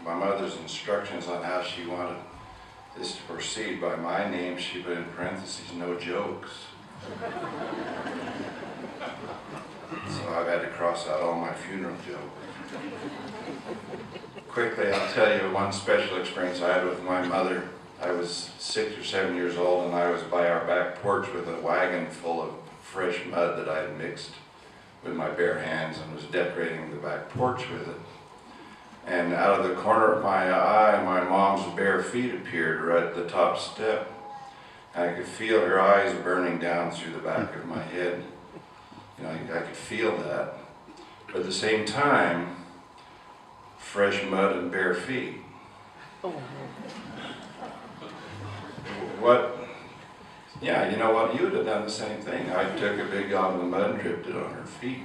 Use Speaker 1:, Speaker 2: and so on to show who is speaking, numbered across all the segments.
Speaker 1: my mother's instructions on how she wanted this to proceed. By my name, she put in parentheses, no jokes. So I've had to cross out all my funeral jokes. Quickly, I'll tell you one special experience I had with my mother. I was 6 or 7 years old, and I was by our back porch with a wagon full of fresh mud that I had mixed with my bare hands and was decorating the back porch with it. And out of the corner of my eye, my mom's bare feet appeared right at the top step. And I could feel her eyes burning down through the back of my head. You know, I could feel that. But at the same time, fresh mud and bare feet. What? Yeah, you know what? You would have done the same thing. I took a big gob of mud and dripped it on her feet.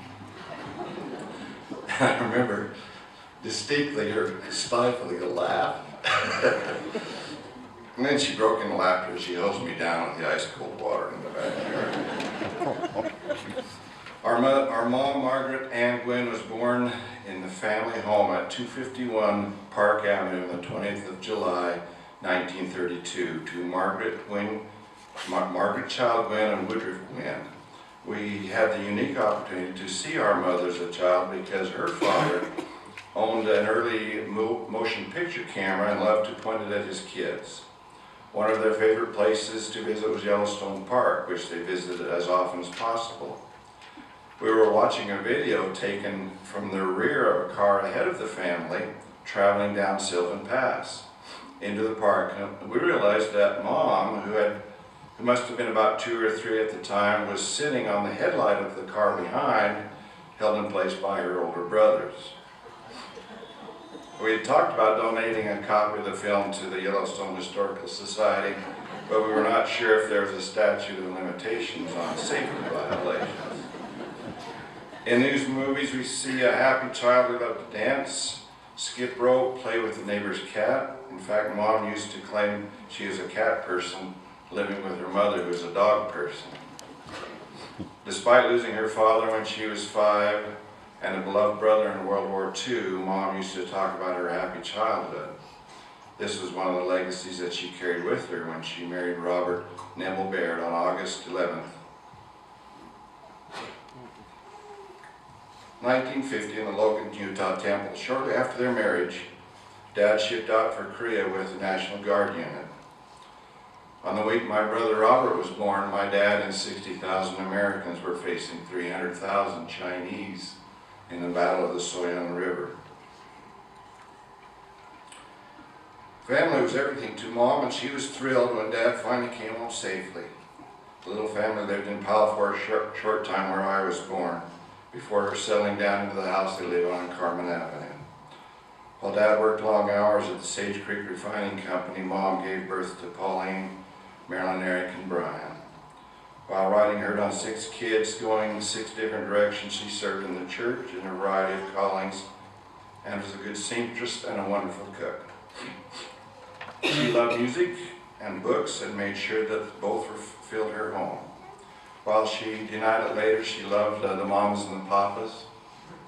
Speaker 1: I remember distinctly her stifling a laugh. And then she broke into laughter as she hosed me down with the ice cold water in the backyard. Our mom, Margaret Ann Gwynn, was born in the family home at 251 Park Avenue on the 20th of July, 1932, to Margaret Child Gwynn and Woodruff Gwynn. We had the unique opportunity to see our mother as a child because her father owned an early motion picture camera and loved to point it at his kids. One of their favorite places to visit was Yellowstone Park, which they visited as often as possible. We were watching a video taken from the rear of a car ahead of the family traveling down Sylvan Pass into the park. And we realized that Mom, who must have been about 2 or 3 at the time, was sitting on the headlight of the car behind, held in place by her older brothers. We had talked about donating a copy of the film to the Yellowstone Historical Society, but we were not sure if there was a statute of limitations on safety violations. In these movies, we see a happy child who loved to dance, skip rope, play with the neighbor's cat. In fact, Mom used to claim she was a cat person living with her mother, who was a dog person. Despite losing her father when she was 5 and a beloved brother in World War II, Mom used to talk about her happy childhood. This was one of the legacies that she carried with her when she married Robert Neville Baird on August 11th, 1950 in the Logan, Utah temple. Shortly after their marriage, Dad shipped out for Korea with the National Guard unit. On the week my brother Robert was born, my dad and 60,000 Americans were facing 300,000 Chinese in the Battle of the Soyang River. Family was everything to Mom, and she was thrilled when Dad finally came home safely. The little family lived in Powell for a short time where I was born, before settling down into the house they lived on Carmen Avenue. While Dad worked long hours at the Sage Creek Refining Company, Mom gave birth to Pauline, Marilyn, Eric, and Brian. While riding herd on 6 kids, going 6 different directions, she served in the church in a variety of callings and was a good seamstress and a wonderful cook. She loved music and books and made sure that both filled her home. While she denied it later, she loved the Mamas and the Papas,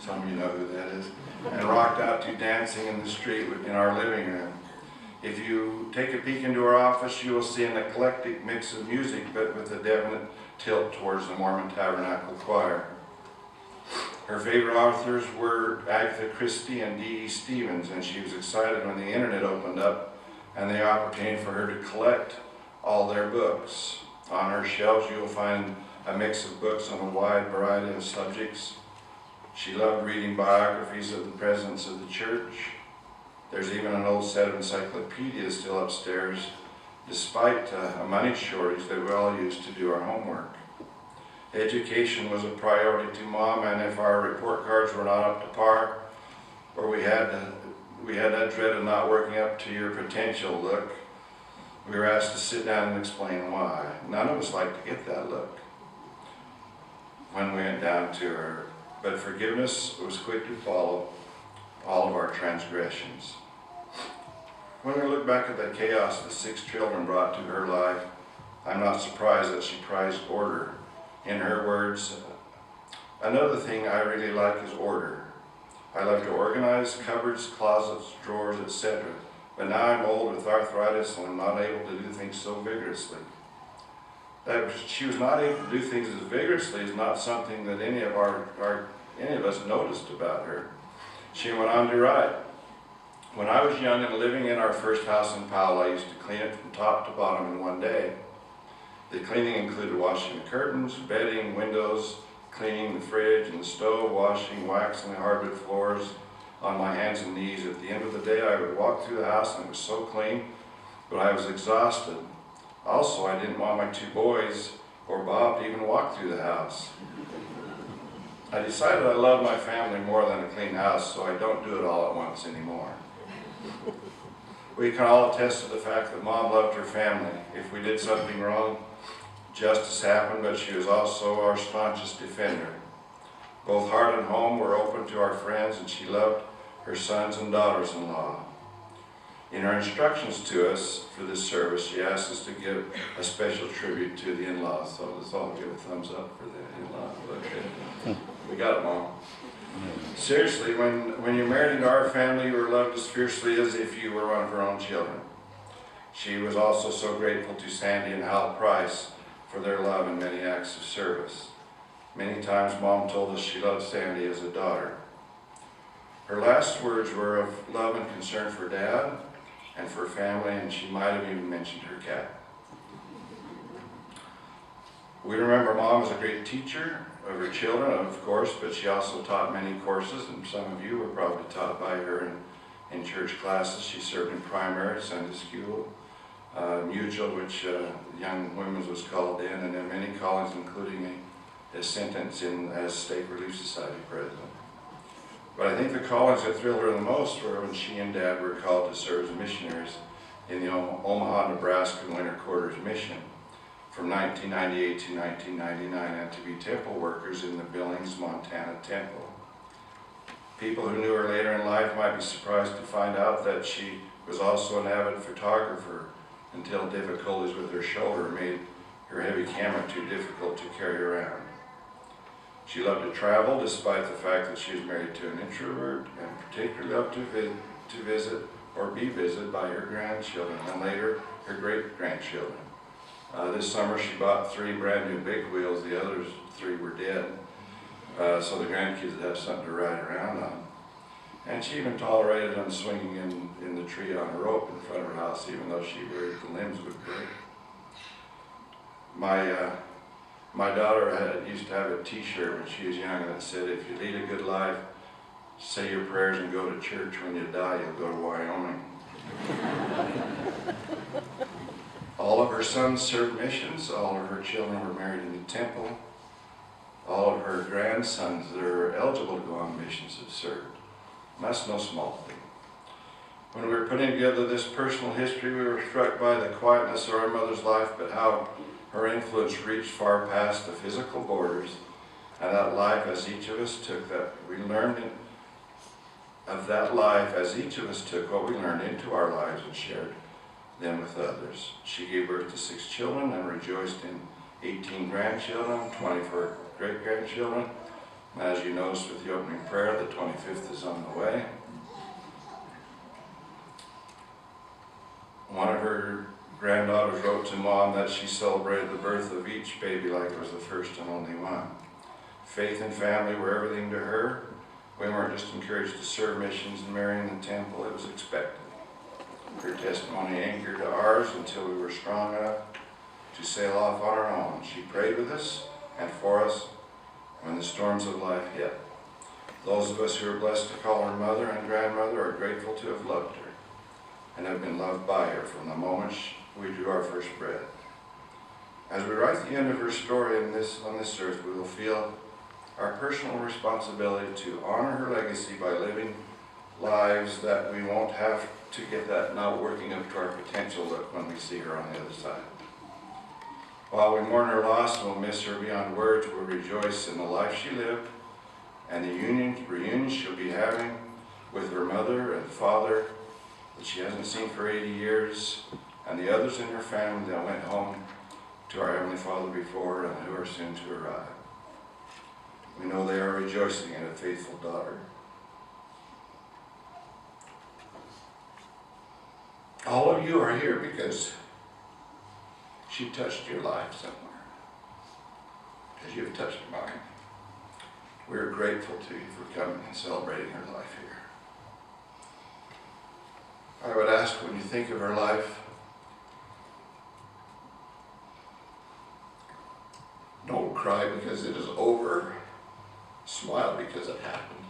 Speaker 1: some of you know who that is, and rocked out to dancing in the street in our living room. If you take a peek into her office, you will see an eclectic mix of music, but with a definite tilt towards the Mormon Tabernacle Choir. Her favorite authors were Agatha Christie and D.E. Stevens, and she was excited when the internet opened up and the opportunity for her to collect all their books. On her shelves, you will find a mix of books on a wide variety of subjects. She loved reading biographies of the presidents of the church. There's even an old set of encyclopedias still upstairs, despite a money shortage that we all used to do our homework. Education was a priority to Mom, and if our report cards were not up to par, or we had that dread of not working up to your potential look, we were asked to sit down and explain why. None of us liked to get that look when we went down to her, but forgiveness was quick to follow all of our transgressions. When we look back at the chaos the 6 children brought to her life, I'm not surprised that she prized order. In her words, another thing I really like is order. I love to organize cupboards, closets, drawers, etc. But now I'm old with arthritis and I'm not able to do things so vigorously. That she was not able to do things as vigorously is not something that any of us noticed about her. She went on to write, "When I was young and living in our first house in Powell, I used to clean it from top to bottom in one day. The cleaning included washing the curtains, bedding, windows, cleaning the fridge and the stove, washing, waxing the hardwood floors on my hands and knees. At the end of the day, I would walk through the house and it was so clean, but I was exhausted. Also, I didn't want my two boys or Bob to even walk through the house. I decided I love my family more than a clean house, so I don't do it all at once anymore." We can all attest to the fact that Mom loved her family. If we did something wrong, justice happened, but she was also our staunchest defender. Both heart and home were open to our friends, and she loved her sons and daughters-in-law. In her instructions to us for this service, she asked us to give a special tribute to the in-laws. So let's all give a thumbs up for the in-laws. Okay. We got it, Mom. Seriously, when you married into our family, you were loved as fiercely as if you were one of her own children. She was also so grateful to Sandy and Hal Price for their love and many acts of service. Many times Mom told us she loved Sandy as a daughter. Her last words were of love and concern for Dad and for family, and she might have even mentioned her cat. We remember Mom as a great teacher of her children, of course, but she also taught many courses, and some of you were probably taught by her in church classes. She served in primary, Sunday school, Mutual, which Young Women's was called in, and then many callings, including a sentence as State Relief Society president. But I think the callings that thrilled her the most were when she and Dad were called to serve as missionaries in the Omaha, Nebraska Winter Quarters Mission from 1998 to 1999, and to be temple workers in the Billings, Montana temple. People who knew her later in life might be surprised to find out that she was also an avid photographer until difficulties with her shoulder made her heavy camera too difficult to carry around. She loved to travel despite the fact that she was married to an introvert, and particularly loved to visit or be visited by her grandchildren and later her great-grandchildren. This summer she bought 3 brand new big wheels. The others 3 were dead, so the grandkids would have something to ride around on. And she even tolerated them swinging in the tree on a rope in front of her house, even though she worried the limbs would break. My daughter used to have a t-shirt when she was young that said, "If you lead a good life, say your prayers and go to church. When you die, you'll go to Wyoming." All of her sons served missions. All of her children were married in the temple. All of her grandsons that are eligible to go on missions have served. And that's no small thing. When we were putting together this personal history, we were struck by the quietness of our mother's life, but how her influence reached far past the physical borders, and that life as each of us took that we learned of that life as each of us took what we learned into our lives and shared them with others. She gave birth to 6 children and rejoiced in 18 grandchildren, 24 great-grandchildren. As you noticed with the opening prayer, the 25th is on the way. One of her granddaughters wrote to Mom that she celebrated the birth of each baby like it was the first and only one. Faith and family were everything to her. We weren't just encouraged to serve missions and marry in the temple, it was expected. Her testimony anchored to ours until we were strong enough to sail off on our own. She prayed with us and for us when the storms of life hit. Those of us who are blessed to call her mother and grandmother are grateful to have loved her and have been loved by her from the moment we drew our first breath. As we write the end of her story on this earth, we will feel our personal responsibility to honor her legacy by living lives that we won't have to get that not working up to our potential look when we see her on the other side. While we mourn her loss and will miss her beyond words, we'll rejoice in the life she lived and the reunion she'll be having with her mother and father that she hasn't seen for 80 years, and the others in her family that went home to our Heavenly Father before and who are soon to arrive. We know they are rejoicing in a faithful daughter. all of you are here because she touched your life somewhere. Because you've touched mine. We're grateful to you for coming and celebrating her life here. I would ask, when you think of her life, don't cry because it is over. Smile because it happened.